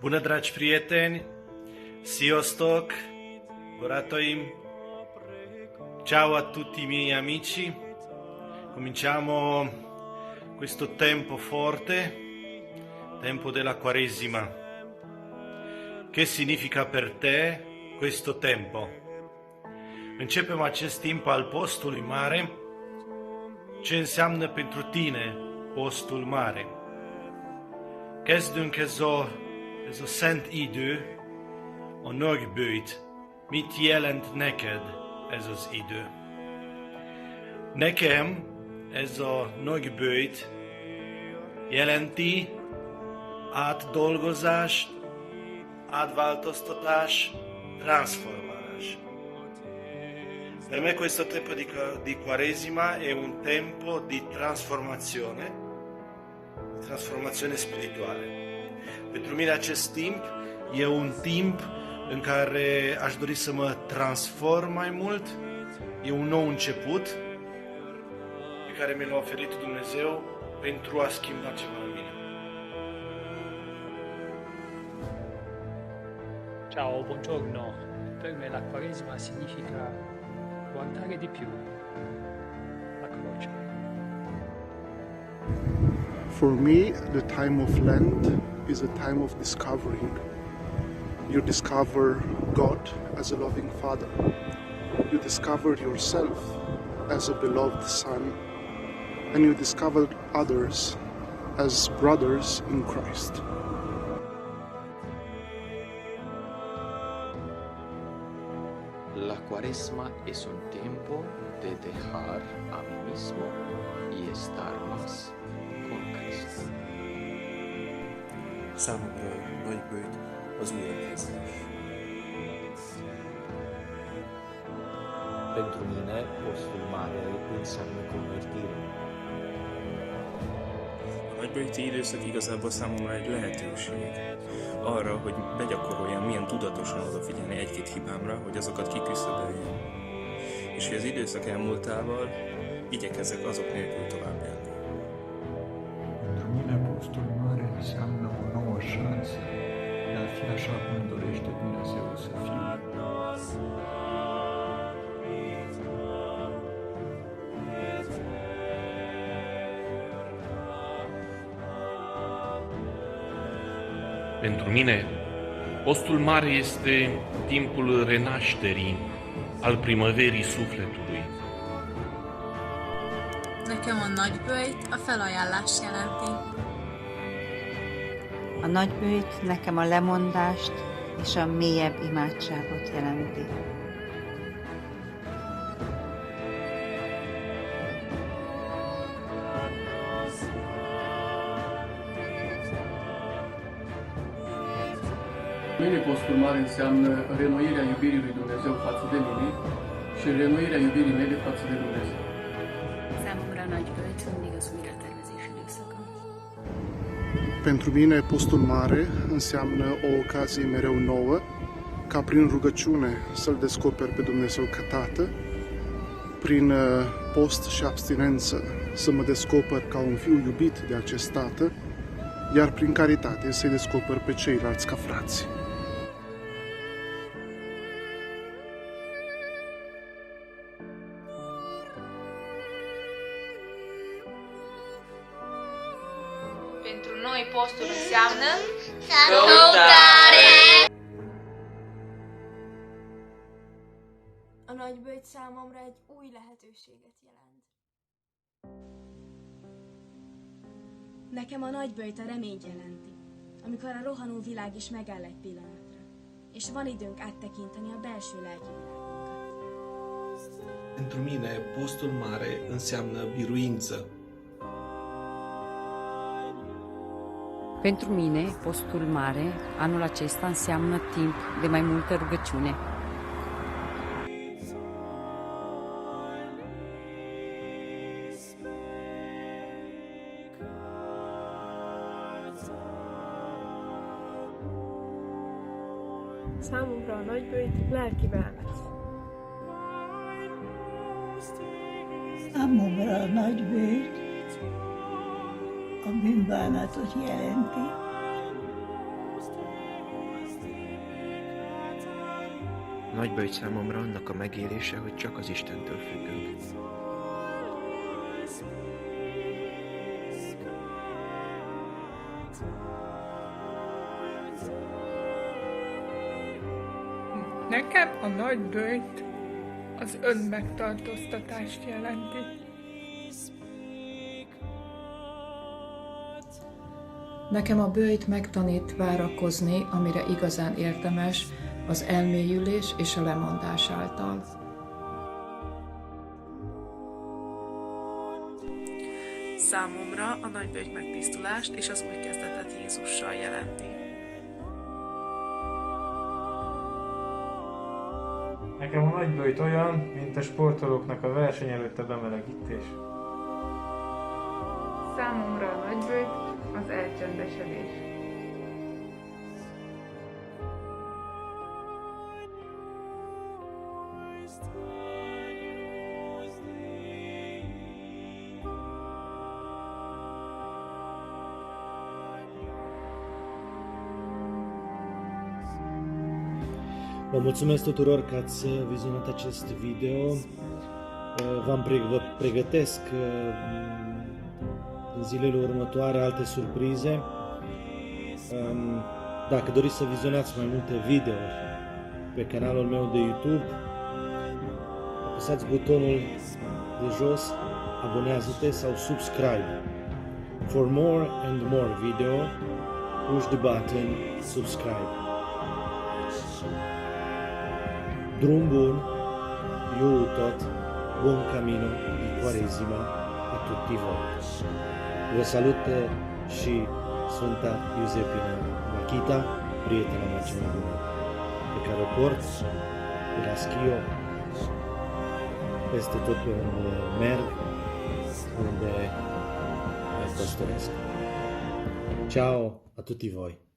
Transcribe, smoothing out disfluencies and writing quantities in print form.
Bună, dragi prieteni! Sziasztok! Barataim! Ciao a tutti i miei amici! Cominciamo questo tempo forte, tempo della Quaresima. Che significa per te questo tempo? Începem acest timp al postului mare. Ce înseamnă pentru tine postul mare? Kezdünk ez a szent idő, a nagybőjt. Mit jelent neked ez az idő? Nekem ez a nagybőjt jelenti átdolgozást, átváltoztatás, transformálás. Per me questo tempo di Quaresima è un tempo di trasformazione spirituale. Pentru mine acest timp e un timp în care aș dori să mă transform mai mult, e un nou început pe care mi l-a oferit Dumnezeu pentru a schimba ceva în mine. Ciao, buongiorno. Per me la Quaresima significa guardare di più la croce. For me, the time of Lent is a time of discovering. You discover God as a loving Father. You discover yourself as a beloved Son. And you discover others as brothers in Christ. La Cuaresma es un tiempo de dejar a mí mismo y estar más con Cristo. Számomra nagybőjt az újrakezdés. Pentru mine, postul mare înseamnă convertire. A nagybőjti időszak igazából számomra egy lehetőség arra, hogy begyakoroljam, milyen tudatosan odafigyelni egy-két hibámra, hogy azokat kiküszöböljem. És hogy az időszak elmúltával igyekezzek azok nélkül tovább élni. Pentru mine, postul mare înseamnă o nouă șansă de a fi așa cum dorește Dumnezeu să fiu. Pentru mine, postul mare este timpul renașterii, al primăverii sufletului. Nekem a nagyböjt a felajánlást jelenti. A nagybőjt nekem a lemondást és a mélyebb imádságot jelenti. Mine postul mare înseamnă renoirea iubirii lui Dumnezeu față de mine și renoirea iubirii mele față de Dumnezeu. Számomra a nagyböjt mindig az újratervezés időszaka. Pentru mine, postul mare înseamnă o ocazie mereu nouă ca prin rugăciune să-L descoper pe Dumnezeu ca Tată, prin post și abstinență să mă descoper ca un fiu iubit de acest Tată, iar prin caritate să-i descoper pe ceilalți ca frați. Pentru noi postul înseamnă căutare. A nagyböjt számomra egy új lehetőséget jelent. Nekem a nagyböjt a reményt jelenti, amikor a rohanó világ is megáll egy pillanatra, és van időnk áttekinteni a belső lelki világunkat. Pentru mine, postul mare înseamnă biruință. Pentru mine, postul mare, anul acesta înseamnă timp de mai multă rugăciune. Számomra a nagyböjt lelki wellness. Számomra a nagyböjt a bűnbánatot jelenti, Nagy böjt számomra annak a megélése, hogy csak az Istentől függünk. Nekem a nagy böjt az önmegtartóztatást jelenti. Nekem a böjt megtanít várakozni, amire igazán érdemes, az elmélyülés és a lemondás által. Számomra a nagyböjt megtisztulást és az új kezdetet Jézussal jelenti. Nekem a nagyböjt olyan, mint a sportolóknak a verseny előtt a bemelegítés. Számomra a nagyböjt az elcsendesedés. Vă mulțumesc tuturor că ați vizionat acest video. Vă pregătesc în zilele următoare alte surprize. Dacă doriți să vizionați mai multe videouri pe canalul meu de YouTube, apăsați butonul de jos, abonează-te sau subscribe. For more and more video, push the button subscribe. Drum bun, eu tot, buon cammino di Quaresima a tutti voi. Vă salută și Sfânta Iuzepina Machita, prietena mea cea mai bună, pe care o port, pe la schio, peste tot pe unde merg, unde păstoresc. Ciao a tutti voi!